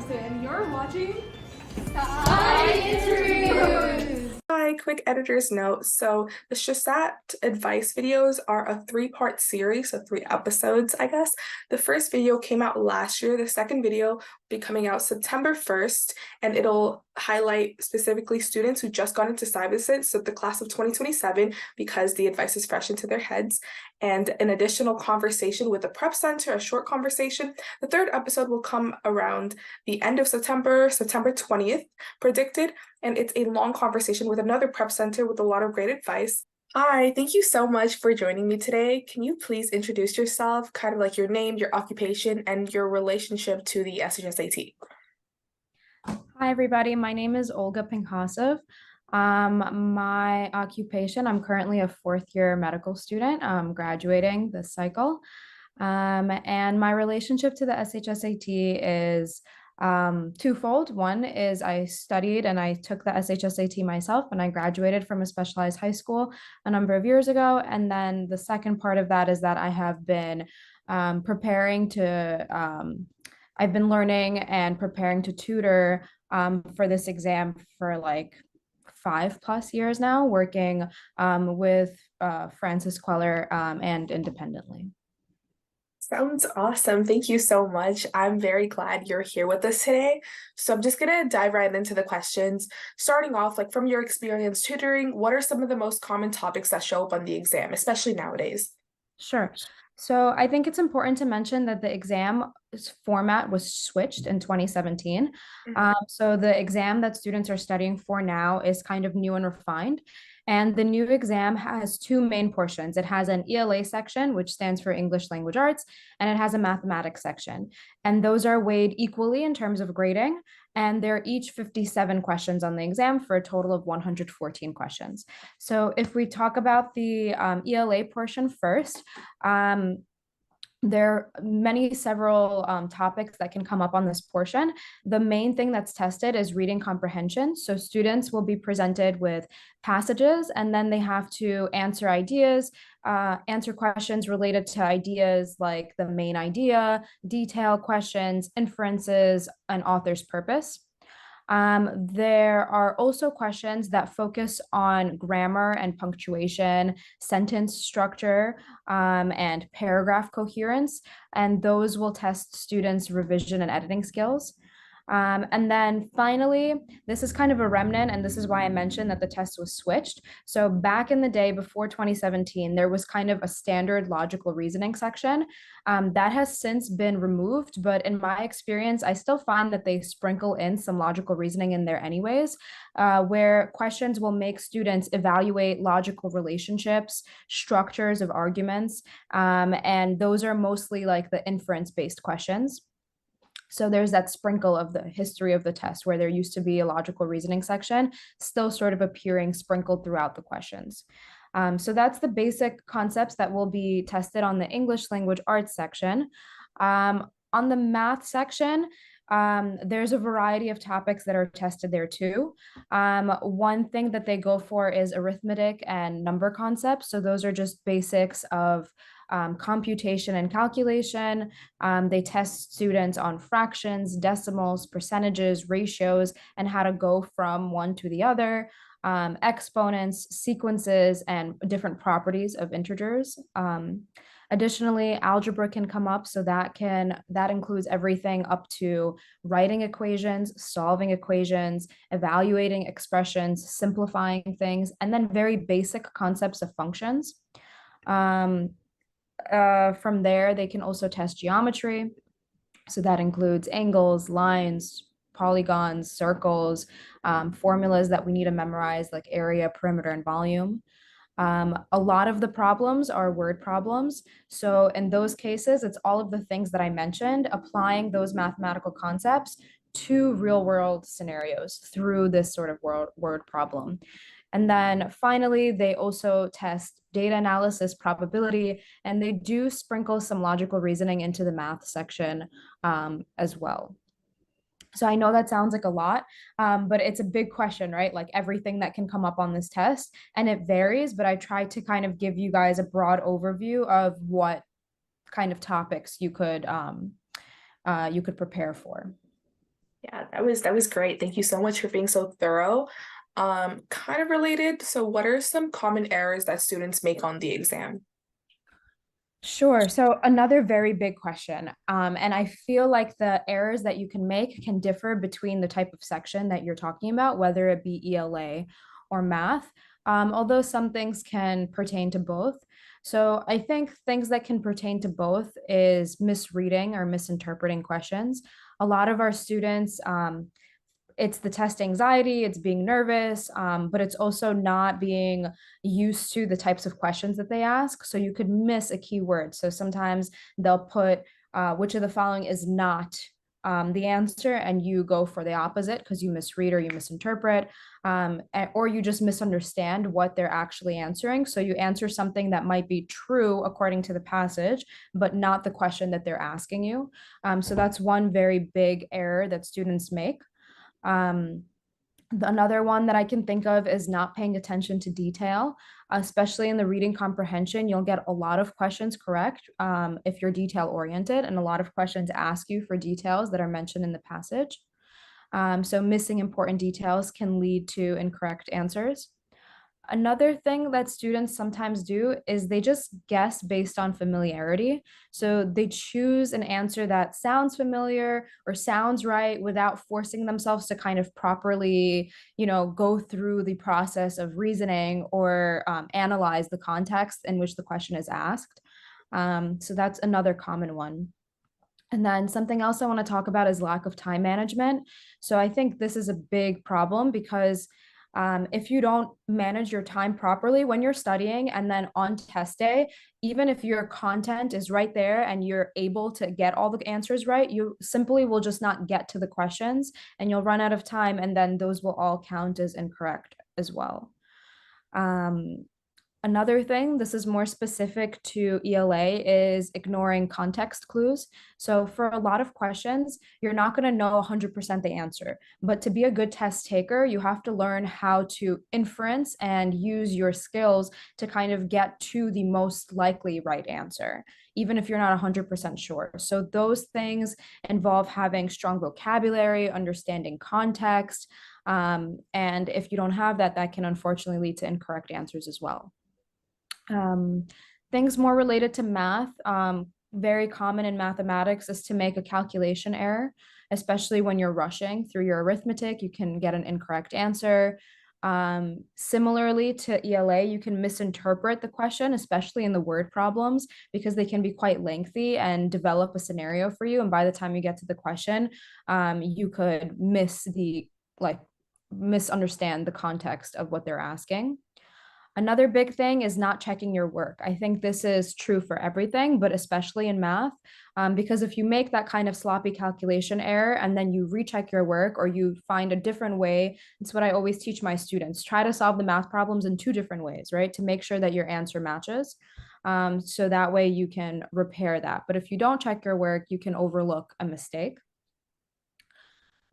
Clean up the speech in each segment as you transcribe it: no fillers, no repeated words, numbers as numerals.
Stuyvesant. You're watching StuyInterviews. Hi, quick editor's note. So the SHSAT Advice videos are a three-part series, so 3 episodes, I guess. The first video came out last year. The second video will be coming out September 1st, and it'll highlight specifically students who just got into Stuyvesant, so the class of 2027, because the advice is fresh into their heads, and an additional conversation with the prep center, a short conversation. The third episode will come around the end of September, September 20th, predicted, and it's a long conversation with another prep center with a lot of great advice. Hi, thank you so much for joining me today. Can you please introduce yourself, kind of like your name, your occupation, and your relationship to the SHSAT? Hi, everybody. My name is Olga Pinkasov. My occupation, I'm currently a fourth-year medical student. I'm graduating this cycle. And my relationship to the SHSAT is twofold. One is I studied and I took the SHSAT myself, and I graduated from a specialized high school a number of years ago. And then the second part of that is that I have been I've been learning and preparing to tutor for this exam for like 5+ years now, working with Francis Queller and independently. Sounds awesome. Thank you so much. I'm very glad you're here with us today. So I'm just going to dive right into the questions. Starting off, like from your experience tutoring, what are some of the most common topics that show up on the exam, especially nowadays? Sure. So I think it's important to mention that the exam format was switched in 2017. So the exam that students are studying for now is kind of new and refined. And the new exam has two main portions. It has an ELA section, which stands for English Language Arts, and it has a mathematics section. And those are weighed equally in terms of grading. And they're each 57 questions on the exam for a total of 114 questions. So if we talk about the ELA portion first, there are several topics that can come up on this portion. The main thing that's tested is reading comprehension. So students will be presented with passages, and then they have to answer answer questions related to ideas like the main idea, detail questions, inferences, and author's purpose. There are also questions that focus on grammar and punctuation, sentence structure, and paragraph coherence, and those will test students' revision and editing skills. And then finally, this is kind of a remnant, and this is why I mentioned that the test was switched. So back in the day before 2017, there was kind of a standard logical reasoning section that has since been removed. But in my experience, I still find that they sprinkle in some logical reasoning in there anyways, where questions will make students evaluate logical relationships, structures of arguments, and those are mostly like the inference-based questions. So there's that sprinkle of the history of the test where there used to be a logical reasoning section, still sort of appearing sprinkled throughout the questions. So that's the basic concepts that will be tested on the English Language Arts section. On the math section, there's a variety of topics that are tested there too. One thing that they go for is arithmetic and number concepts. So those are just basics of computation and calculation. They test students on fractions, decimals, percentages, ratios, and how to go from one to the other, exponents, sequences, and different properties of integers. Additionally, algebra can come up, so that includes everything up to writing equations, solving equations, evaluating expressions, simplifying things, and then very basic concepts of functions. From there, they can also test geometry. So that includes angles, lines, polygons, circles, formulas that we need to memorize like area, perimeter, and volume. A lot of the problems are word problems. So in those cases, it's all of the things that I mentioned, applying those mathematical concepts to real world scenarios through this sort of word problem. And then finally, they also test data analysis, probability, and they do sprinkle some logical reasoning into the math section as well. So I know that sounds like a lot, but it's a big question, right? Like everything that can come up on this test, and it varies, but I tried to kind of give you guys a broad overview of what kind of topics you could prepare for. That was great. Thank you so much for being so thorough. Kind of related. So what are some common errors that students make on the exam? Sure. So another very big question. And I feel like the errors that you can make can differ between the type of section that you're talking about, whether it be ELA or math, although some things can pertain to both. So I think things that can pertain to both is misreading or misinterpreting questions. A lot of our students, it's the test anxiety, it's being nervous, but it's also not being used to the types of questions that they ask. So you could miss a keyword. So sometimes they'll put which of the following is not the answer, and you go for the opposite because you misread or you misinterpret, or you just misunderstand what they're actually answering. So you answer something that might be true according to the passage, but not the question that they're asking you. So that's one very big error that students make. Um, Another one that I can think of is not paying attention to detail, especially in the reading comprehension. You'll get a lot of questions correct if you're detail oriented, and a lot of questions ask you for details that are mentioned in the passage. So missing important details can lead to incorrect answers. Another thing that students sometimes do is they just guess based on familiarity. So they choose an answer that sounds familiar or sounds right without forcing themselves to kind of properly, go through the process of reasoning or analyze the context in which the question is asked. So that's another common one. And then something else I want to talk about is lack of time management. So I think this is a big problem because if you don't manage your time properly when you're studying and then on test day, even if your content is right there and you're able to get all the answers right, you simply will just not get to the questions and you'll run out of time, and then those will all count as incorrect as well. Um, Another thing, this is more specific to ELA, is ignoring context clues. So for a lot of questions, you're not going to know 100% the answer. But to be a good test taker, you have to learn how to inference and use your skills to kind of get to the most likely right answer, even if you're not 100% sure. So those things involve having strong vocabulary, understanding context. And if you don't have that, that can unfortunately lead to incorrect answers as well. Um, Things more related to math, very common in mathematics is to make a calculation error, especially when you're rushing through your arithmetic, you can get an incorrect answer. Similarly to ELA, you can misinterpret the question, especially in the word problems, because they can be quite lengthy and develop a scenario for you. And by the time you get to the question, you could misunderstand the context of what they're asking. Another big thing is not checking your work. I think this is true for everything, but especially in math, because if you make that kind of sloppy calculation error and then you recheck your work or you find a different way, it's what I always teach my students. Try to solve the math problems in two different ways, right? To make sure that your answer matches. So that way you can repair that. But if you don't check your work, you can overlook a mistake.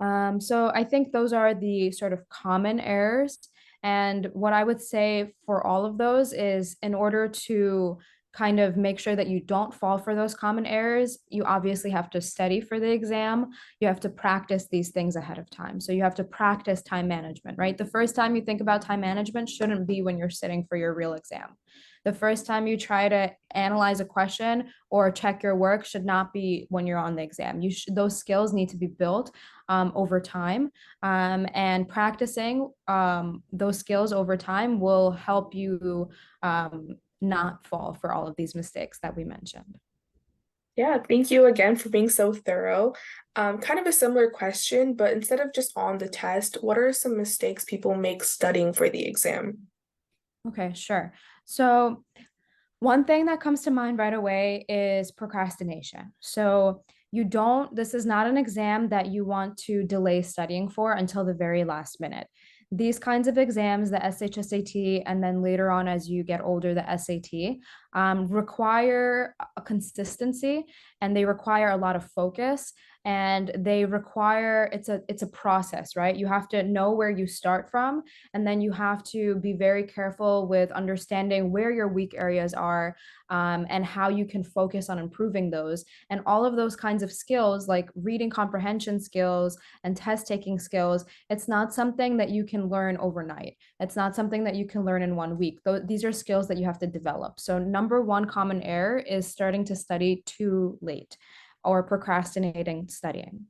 So I think those are the sort of common errors. And what I would say for all of those is, in order to kind of make sure that you don't fall for those common errors, you obviously have to study for the exam. You have to practice these things ahead of time. So you have to practice time management, right? The first time you think about time management shouldn't be when you're sitting for your real exam. The first time you try to analyze a question or check your work should not be when you're on the exam. Those skills need to be built over time, and practicing those skills over time will help you not fall for all of these mistakes that we mentioned. Yeah, thank you again for being so thorough. Kind of a similar question, but instead of just on the test, what are some mistakes people make studying for the exam? Okay, sure. So one thing that comes to mind right away is procrastination. So this is not an exam that you want to delay studying for until the very last minute. These kinds of exams, the SHSAT, and then later on as you get older, the SAT, require a consistency and they require a lot of focus, and they require, it's a process, right? You have to know where you start from, and then you have to be very careful with understanding where your weak areas are, and how you can focus on improving those. And all of those kinds of skills, like reading comprehension skills and test taking skills, it's not something that you can learn overnight. It's not something that you can learn in 1 week. These are skills that you have to develop. So number one common error is starting to study too late or procrastinating studying.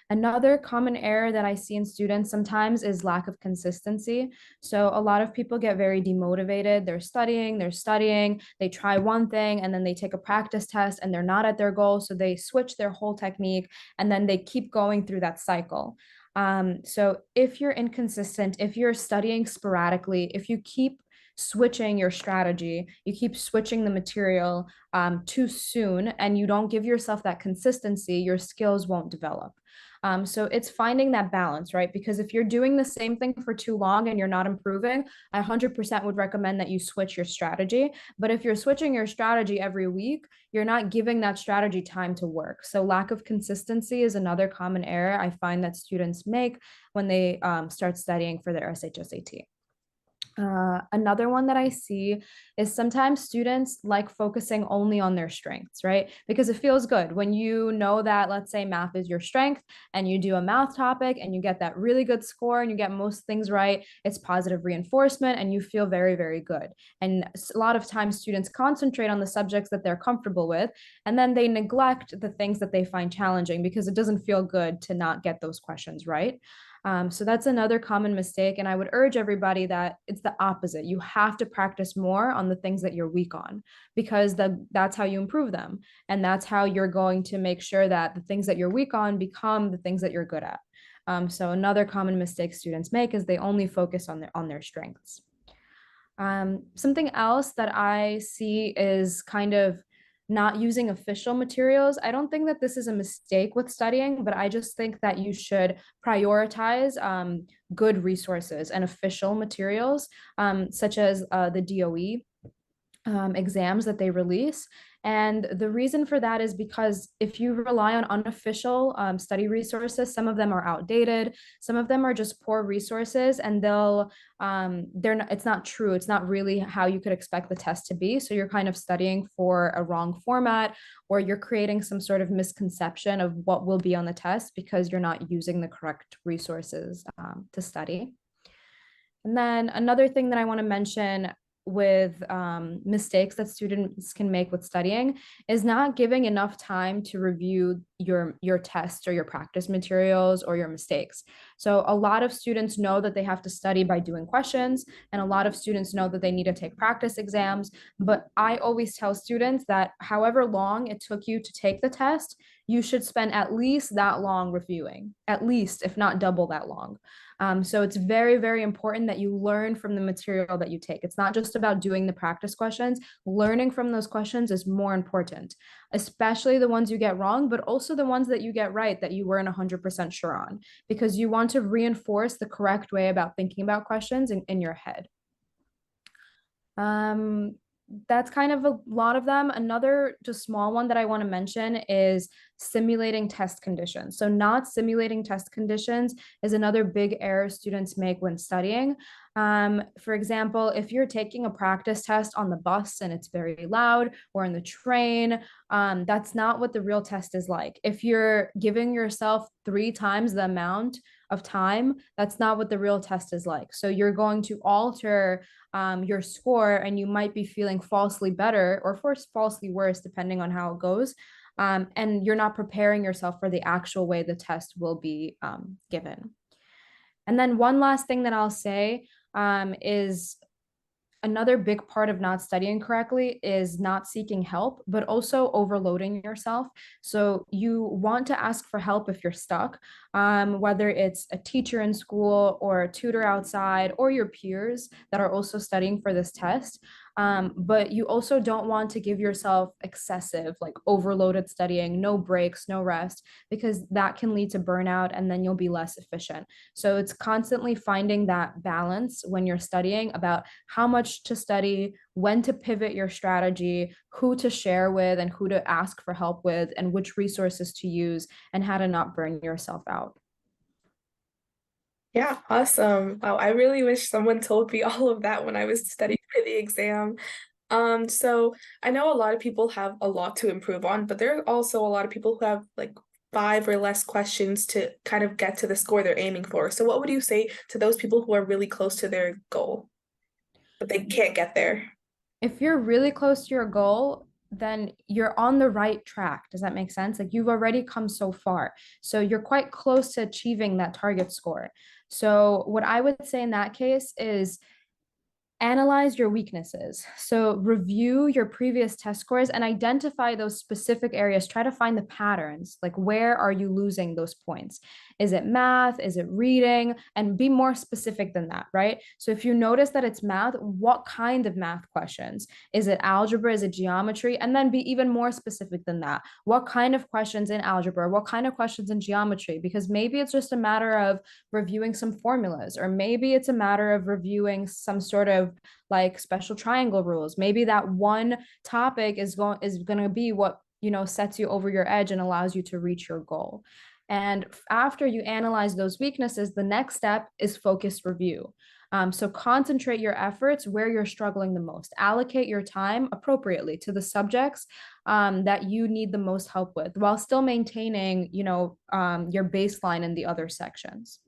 Another common error that I see in students sometimes is lack of consistency. So a lot of people get very demotivated. They're studying, they try one thing, and then they take a practice test and they're not at their goal. So they switch their whole technique, and then they keep going through that cycle. So if you're inconsistent, if you're studying sporadically, if you keep switching your strategy, you keep switching the material too soon, and you don't give yourself that consistency, your skills won't develop. So it's finding that balance, right? Because if you're doing the same thing for too long and you're not improving, I 100% would recommend that you switch your strategy. But if you're switching your strategy every week, you're not giving that strategy time to work. So lack of consistency is another common error I find that students make when they start studying for their SHSAT. Another one that I see is sometimes students like focusing only on their strengths, right? Because it feels good when you know that, let's say math is your strength, and you do a math topic and you get that really good score and you get most things right. It's positive reinforcement and you feel very, very good. And a lot of times students concentrate on the subjects that they're comfortable with, and then they neglect the things that they find challenging because it doesn't feel good to not get those questions right. So that's another common mistake. And I would urge everybody that it's the opposite. You have to practice more on the things that you're weak on, because that's how you improve them. And that's how you're going to make sure that the things that you're weak on become the things that you're good at. So another common mistake students make is they only focus on their strengths. Something else that I see is kind of not using official materials. I don't think that this is a mistake with studying, but I just think that you should prioritize good resources and official materials, such as the DOE exams that they release. And the reason for that is because if you rely on unofficial study resources, some of them are outdated, some of them are just poor resources, and it's not true. It's not really how you could expect the test to be. So you're kind of studying for a wrong format, or you're creating some sort of misconception of what will be on the test because you're not using the correct resources to study. And then another thing that I want to mention with mistakes that students can make with studying is not giving enough time to review your tests or your practice materials or your mistakes. So a lot of students know that they have to study by doing questions, and a lot of students know that they need to take practice exams. But I always tell students that however long it took you to take the test, you should spend at least that long reviewing, at least, if not double that long. So it's very, very important that you learn from the material that you take. It's not just about doing the practice questions. Learning from those questions is more important, especially the ones you get wrong, but also the ones that you get right that you weren't 100% sure on, because you want to reinforce the correct way about thinking about questions in your head. That's kind of a lot of them. Another just small one that I want to mention is simulating test conditions. So not simulating test conditions is another big error students make when studying. For example, if you're taking a practice test on the bus and it's very loud, or in the train, that's not what the real test is like. If you're giving yourself 3 times the amount of time, that's not what the real test is like. So you're going to alter your score, and you might be feeling falsely better or falsely worse, depending on how it goes. And you're not preparing yourself for the actual way the test will be given. And then one last thing that I'll say is another big part of not studying correctly is not seeking help, but also overloading yourself. So you want to ask for help if you're stuck, whether it's a teacher in school or a tutor outside or your peers that are also studying for this test. But you also don't want to give yourself excessive, like overloaded studying, no breaks, no rest, because that can lead to burnout and then you'll be less efficient. So it's constantly finding that balance when you're studying about how much to study, when to pivot your strategy, who to share with and who to ask for help with, and which resources to use, and how to not burn yourself out. Yeah, awesome. Wow, I really wish someone told me all of that when I was studying for the exam. So I know a lot of people have a lot to improve on, but there are also a lot of people who have like five or less questions to kind of get to the score they're aiming for. So what would you say to those people who are really close to their goal, but they can't get there? If you're really close to your goal, then you're on the right track. Does that make sense? Like you've already come so far. So you're quite close to achieving that target score. So what I would say in that case is analyze your weaknesses. So review your previous test scores and identify those specific areas. Try to find the patterns. Like, where are you losing those points? Is it math? Is it reading? And be more specific than that, right? So if you notice that it's math, what kind of math questions? Is it algebra? Is it geometry? And then be even more specific than that. What kind of questions in algebra? What kind of questions in geometry? Because maybe it's just a matter of reviewing some formulas, or maybe it's a matter of reviewing some sort of like special triangle rules. Maybe that one topic is going to be what, sets you over your edge and allows you to reach your goal. And after you analyze those weaknesses, the next step is focused review. So concentrate your efforts where you're struggling the most. Allocate your time appropriately to the subjects that you need the most help with, while still maintaining, your baseline in the other sections.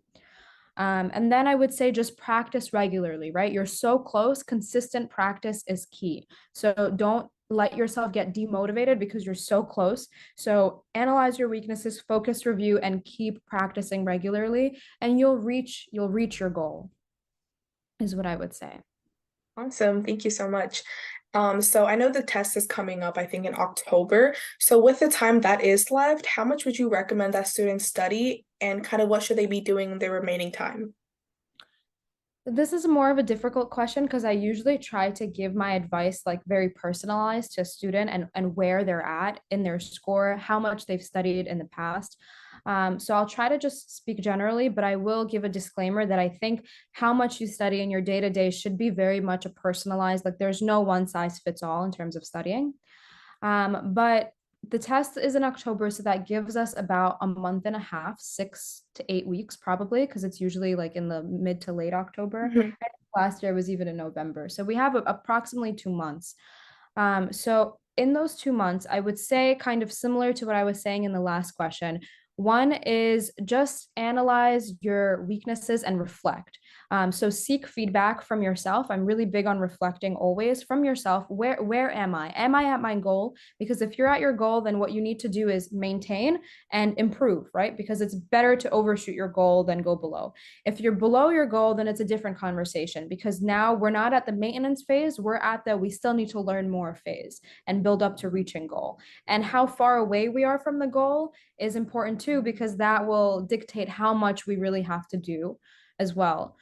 And then I would say just practice regularly, right? You're so close. Consistent practice is key. So don't let yourself get demotivated because you're so close. So analyze your weaknesses, focus review, and keep practicing regularly, and you'll reach your goal, is what I would say. Awesome. Thank you so much. So I know the test is coming up, I think in October. So with the time that is left, how much would you recommend that students study and kind of what should they be doing in their remaining time? This is more of a difficult question because I usually try to give my advice like very personalized to a student, and where they're at in their score, how much they've studied in the past. So I'll try to just speak generally, but I will give a disclaimer that I think how much you study in your day to day should be very much a personalized, like there's no one size fits all in terms of studying. But the test is in October, so that gives us about a month and a half, 6 to 8 weeks probably, because it's usually like in the mid to late October. Mhm. I think last year was even in November. So we have approximately 2 months. So in those 2 months, I would say kind of similar to what I was saying in the last question. One is just analyze your weaknesses and reflect. So seek feedback from yourself. I'm really big on reflecting always from yourself. Where am I? Am I at my goal? Because if you're at your goal, then what you need to do is maintain and improve, right? Because it's better to overshoot your goal than go below. If you're below your goal, then it's a different conversation, because now we're not at the maintenance phase, we're at the we still need to learn more phase and build up to reaching goal. And how far away we are from the goal is important too, because that will dictate how much we really have to do as well.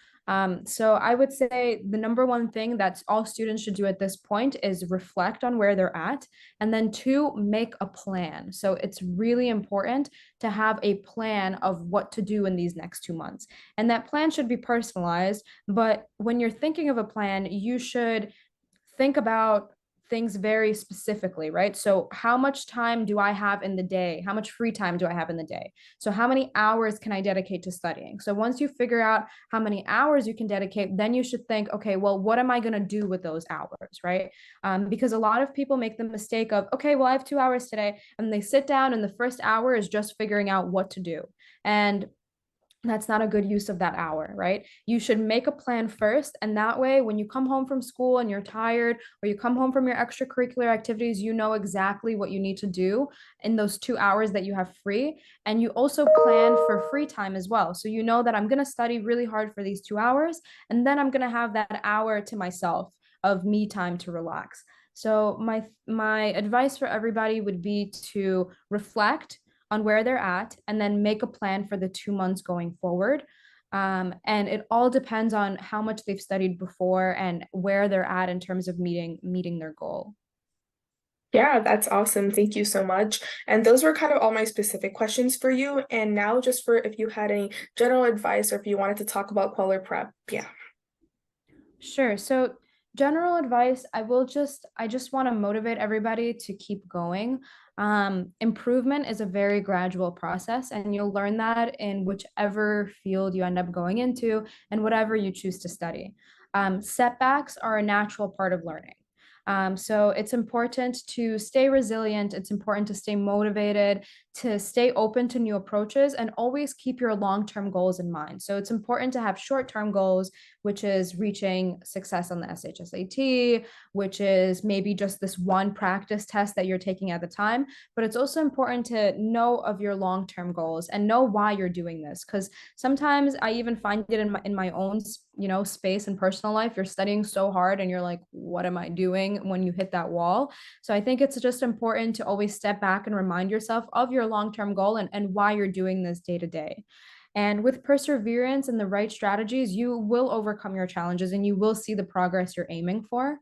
So I would say the number one thing that all students should do at this point is reflect on where they're at. And then two, make a plan. So it's really important to have a plan of what to do in these next 2 months. And that plan should be personalized. But when you're thinking of a plan, you should think about things very specifically, right? So, how much time do I have in the day? How much free time do I have in the day? So, how many hours can I dedicate to studying? So, once you figure out how many hours you can dedicate, then you should think, okay, well, what am I going to do with those hours, right? Because a lot of people make the mistake of, okay, well, I have 2 hours today, and they sit down, and the first hour is just figuring out what to do. And that's not a good use of that hour, right? You should make a plan first. And that way, when you come home from school and you're tired, or you come home from your extracurricular activities, you know exactly what you need to do in those 2 hours that you have free. And you also plan for free time as well. So you know that I'm going to study really hard for these 2 hours, and then I'm going to have that hour to myself of me time to relax. So my advice for everybody would be to reflect on where they're at and then make a plan for the 2 months going forward. And it all depends on how much they've studied before and where they're at in terms of meeting their goal. Yeah, that's awesome. Thank you so much. And those were kind of all my specific questions for you. And now just for if you had any general advice or if you wanted to talk about Queller Prep. Yeah. Sure. So general advice, I just want to motivate everybody to keep going. Improvement is a very gradual process, and you'll learn that in whichever field you end up going into and whatever you choose to study. Setbacks are a natural part of learning. So it's important to stay resilient. It's important to stay motivated, to stay open to new approaches, and always keep your long-term goals in mind. So it's important to have short-term goals, which is reaching success on the SHSAT, which is maybe just this one practice test that you're taking at the time. But it's also important to know of your long-term goals and know why you're doing this. Because sometimes I even find it in my own, space and personal life. You're studying so hard and you're like, what am I doing when you hit that wall? So I think it's just important to always step back and remind yourself of your long-term goal and why you're doing this day to day. And with perseverance and the right strategies, you will overcome your challenges and you will see the progress you're aiming for.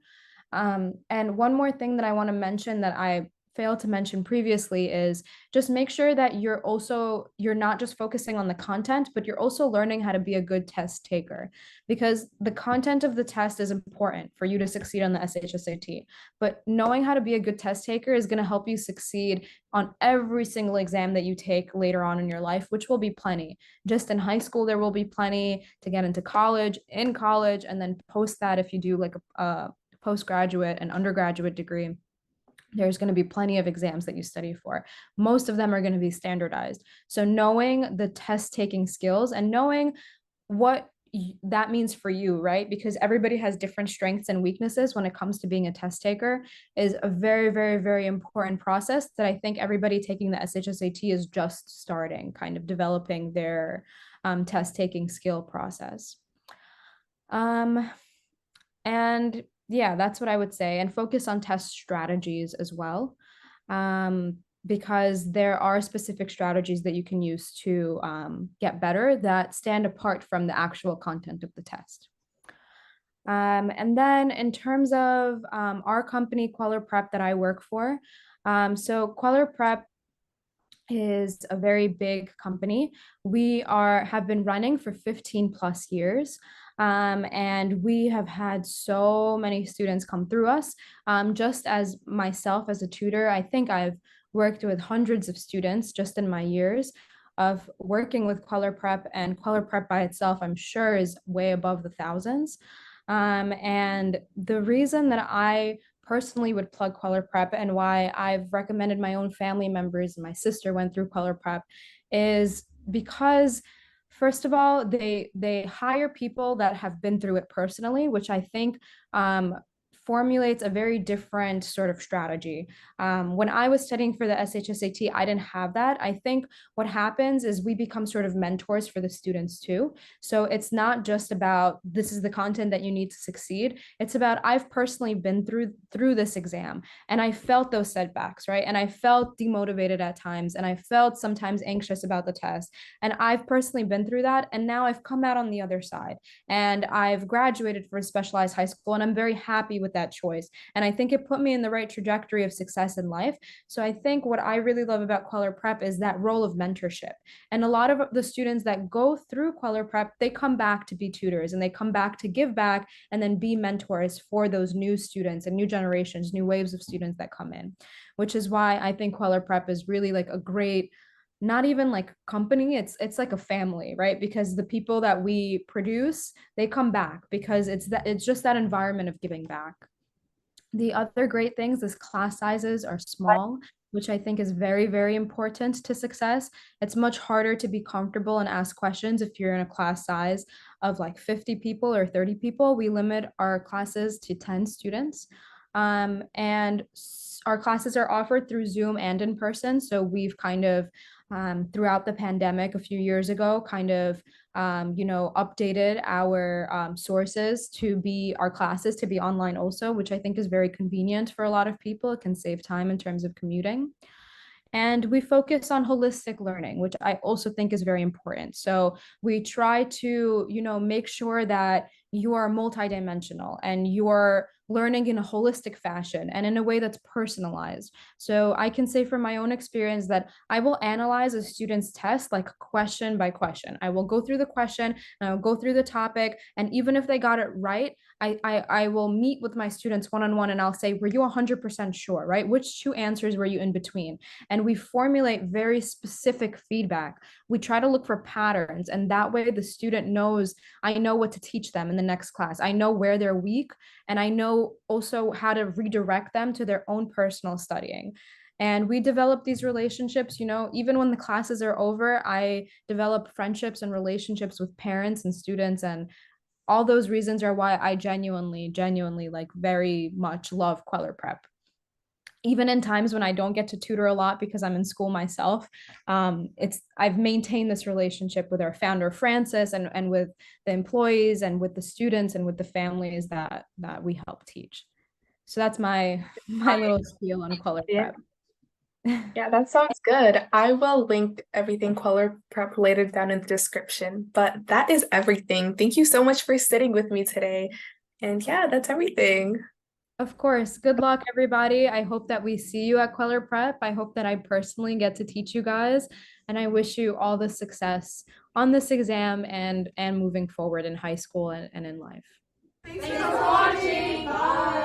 And one more thing that I want to mention that I failed to mention previously is just make sure that you're not just focusing on the content, but you're also learning how to be a good test taker, because the content of the test is important for you to succeed on the SHSAT. But knowing how to be a good test taker is going to help you succeed on every single exam that you take later on in your life, which will be plenty. Just in high school, there will be plenty to get into college, in college, and then post that if you do like a postgraduate and undergraduate degree, there's going to be plenty of exams that you study for. Most of them are going to be standardized. So knowing the test taking skills and knowing what that means for you, right? Because everybody has different strengths and weaknesses when it comes to being a test taker is a very, very, very important process that I think everybody taking the SHSAT is just starting, kind of developing their test taking skill process. And yeah, that's what I would say. And focus on test strategies as well, because there are specific strategies that you can use to get better that stand apart from the actual content of the test. And then in terms of our company, Queller Prep, that I work for, so Queller Prep is a very big company. We have been running for 15 plus years. And we have had so many students come through us. Just as myself as a tutor, I think I've worked with hundreds of students just in my years of working with Queller Prep, and Queller Prep by itself, I'm sure, is way above the thousands. And the reason that I personally would plug Queller Prep and why I've recommended my own family members and my sister went through Queller Prep is because first of all, they hire people that have been through it personally, which I think formulates a very different sort of strategy. When I was studying for the SHSAT, I didn't have that. I think what happens is we become sort of mentors for the students too. So it's not just about this is the content that you need to succeed. It's about I've personally been through this exam and I felt those setbacks, right? And I felt demotivated at times and I felt sometimes anxious about the test. And I've personally been through that. And now I've come out on the other side and I've graduated for a specialized high school and I'm very happy with that choice. And I think it put me in the right trajectory of success in life. So I think what I really love about Queller Prep is that role of mentorship. And a lot of the students that go through Queller Prep, they come back to be tutors and they come back to give back and then be mentors for those new students and new generations, new waves of students that come in, which is why I think Queller Prep is really like a great, not even like company, it's like a family, right? Because the people that we produce, they come back because it's just that environment of giving back. The other great things is class sizes are small, which I think is very, very important to success. It's much harder to be comfortable and ask questions if you're in a class size of like 50 people or 30 people. We limit our classes to 10 students. And our classes are offered through Zoom and in person. So we've kind of throughout the pandemic a few years ago, kind of, updated our sources to be our classes to be online also, which I think is very convenient for a lot of people. It can save time in terms of commuting. And we focus on holistic learning, which I also think is very important. So we try to, make sure that you are multidimensional and you are learning in a holistic fashion and in a way that's personalized. So I can say from my own experience that I will analyze a student's test like question by question. I will go through the question and I'll go through the topic. And even if they got it right, I will meet with my students one-on-one and I'll say, were you 100% sure, right? Which two answers were you in between? And we formulate very specific feedback. We try to look for patterns, and that way the student knows, I know what to teach them in the next class. I know where they're weak, and I know also how to redirect them to their own personal studying. And we develop these relationships, even when the classes are over. I develop friendships and relationships with parents and students, and all those reasons are why I genuinely like very much love Queller Prep. Even in times when I don't get to tutor a lot because I'm in school myself, I've maintained this relationship with our founder Francis, and with the employees and with the students and with the families that we help teach. So that's my little spiel on Queller Yeah. Prep. Yeah, that sounds good. I will link everything Kweller Prep related down in the description, but that is everything. Thank you so much for sitting with me today. And yeah, that's everything. Of course. Good luck, everybody. I hope that we see you at Queller Prep. I hope that I personally get to teach you guys, and I wish you all the success on this exam and moving forward in high school and in life. Thanks for watching. Bye.